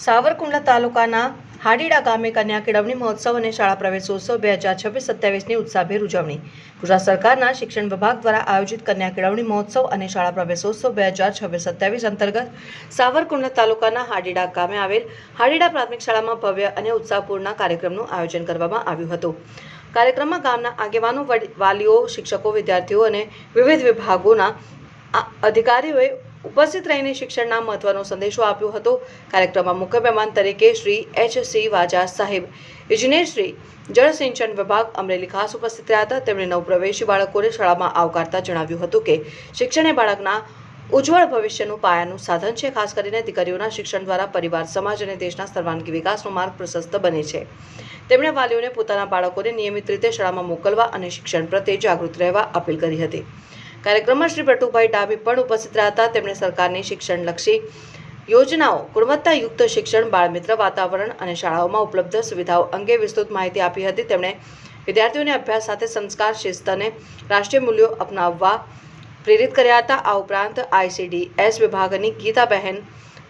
સાવરકુંડલા તાલુકાના હાડીડા ગામે કન્યા કેળવણી મહોત્સવ અને શાળા પ્રવેશોત્સવ 2026-27ની ઉત્સાહભેર ઉજવણી. ગુજરાત સરકારના શિક્ષણ વિભાગ દ્વારા આયોજિત કન્યા કેળવણી મહોત્સવ અને શાળા પ્રવેશોત્સવ 2026-27 અંતર્ગત સાવરકુંડલા તાલુકાના હાડીડા ગામે આવેલ હાડીડા પ્રાથમિક શાળામાં ભવ્ય અને ઉત્સાહપૂર્ણ કાર્યક્રમનું આયોજન કરવામાં આવ્યું હતું. કાર્યક્રમમાં ગામના આગેવાનો, વાલીઓ, શિક્ષકો, વિદ્યાર્થીઓ અને વિવિધ વિભાગોના અધિકારીઓએ ઉપસ્થિત રહીને શિક્ષણના મહત્વનો સંદેશો આપ્યો હતો. કાર્યક્રમમાં મુખ્ય મહેમાન તરીકે શ્રી H.C. વાજા સાહેબ, ઇજનેર શ્રી જળસિંચન વિભાગ અમરેલી ખાસ ઉપસ્થિત રહ્યા હતા. તેમણે નવપ્રવેશી બાળકોને શાળામાં આવકારતા જણાવ્યું હતું કે શિક્ષણ એ બાળકના ઉજ્જવળ ભવિષ્યનું પાયાનું સાધન છે. ખાસ કરીને દીકરીઓના શિક્ષણ દ્વારા પરિવાર, સમાજ અને દેશના સર્વાંગી વિકાસનો માર્ગ પ્રશસ્ત બને છે. તેમણે વાલીઓને પોતાના બાળકોને નિયમિત રીતે શાળામાં મોકલવા અને શિક્ષણ પ્રત્યે જાગૃત રહેવા અપીલ કરી હતી. કાર્યક્રમમાં શ્રી બટુભાઈ ડાભી પણ ઉપસ્થિત રહ્યા હતા. તેમણે સરકારની શિક્ષણલક્ષી યોજનાઓ, ગુણવત્તાયુક્ત શિક્ષણ, બાળમિત્ર વાતાવરણ અને શાળાઓમાં ઉપલબ્ધ સુવિધાઓ અંગે વિસ્તૃત માહિતી આપી હતી. તેમણે વિદ્યાર્થીઓને અભ્યાસ સાથે સંસ્કાર, શિસ્ત અને રાષ્ટ્રીય મૂલ્યો અપનાવવા પ્રેરિત કર્યા હતા. આ ઉપરાંત ICDS વિભાગની ગીતાબહેન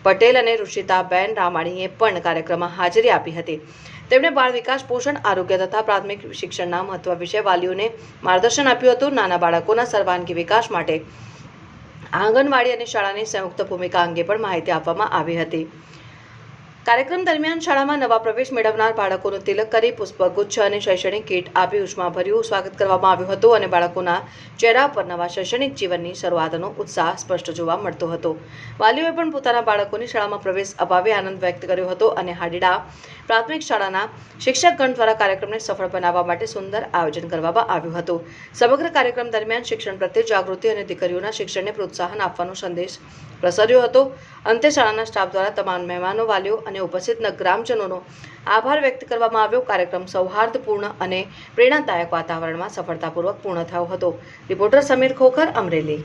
પટેલ અને ઋષિતાબેન રામાણીએ પણ કાર્યક્રમમાં હાજરી આપી હતી. તેમણે બાળ વિકાસ, પોષણ, આરોગ્ય તથા પ્રાથમિક શિક્ષણના મહત્વ વિશે વાલીઓને માર્ગદર્શન આપ્યું હતું. નાના બાળકોના સર્વાંગી વિકાસ માટે આંગણવાડી અને શાળાની સંયુક્ત ભૂમિકા અંગે પણ માહિતી આપવામાં આવી હતી. કાર્યક્રમ દરમિયાન શાળામાં નવા પ્રવેશ મેળવનાર બાળકોનું તિલક કરી પુષ્પગુચ્છ અને શૈક્ષણિક કીટ આપી ઉષ્માભર્યું સ્વાગત કરવામાં આવ્યું હતું અને બાળકોના ચહેરા પર નવા શૈક્ષણિક જીવનની શરૂઆતનો ઉત્સાહ સ્પષ્ટ જોવા મળતો હતો. વાલીઓએ પણ પોતાના બાળકોની શાળામાં પ્રવેશ અપાવી આનંદ વ્યક્ત કર્યો હતો અને હાડીડા પ્રાથમિક શાળાના શિક્ષકગણ દ્વારા કાર્યક્રમને સફળ બનાવવા માટે સુંદર આયોજન કરવામાં આવ્યું હતું. સમગ્ર કાર્યક્રમ દરમિયાન શિક્ષણ પ્રત્યે જાગૃતિ અને દીકરીઓના શિક્ષણને પ્રોત્સાહન આપવાનો સંદેશ પ્રસર્યો હતો. અંતે શાળાના સ્ટાફ દ્વારા તમામ મહેમાનો, વાલીઓ અને ઉપસ્થિત ગ્રામજનોનો આભાર વ્યક્ત કરવામાં આવ્યો. કાર્યક્રમ સૌહાર્દપૂર્ણ અને પ્રેરણાદાયક વાતાવરણમાં સફળતાપૂર્વક પૂર્ણ થયો હતો. રિપોર્ટર સમીર ખોખર, અમરેલી.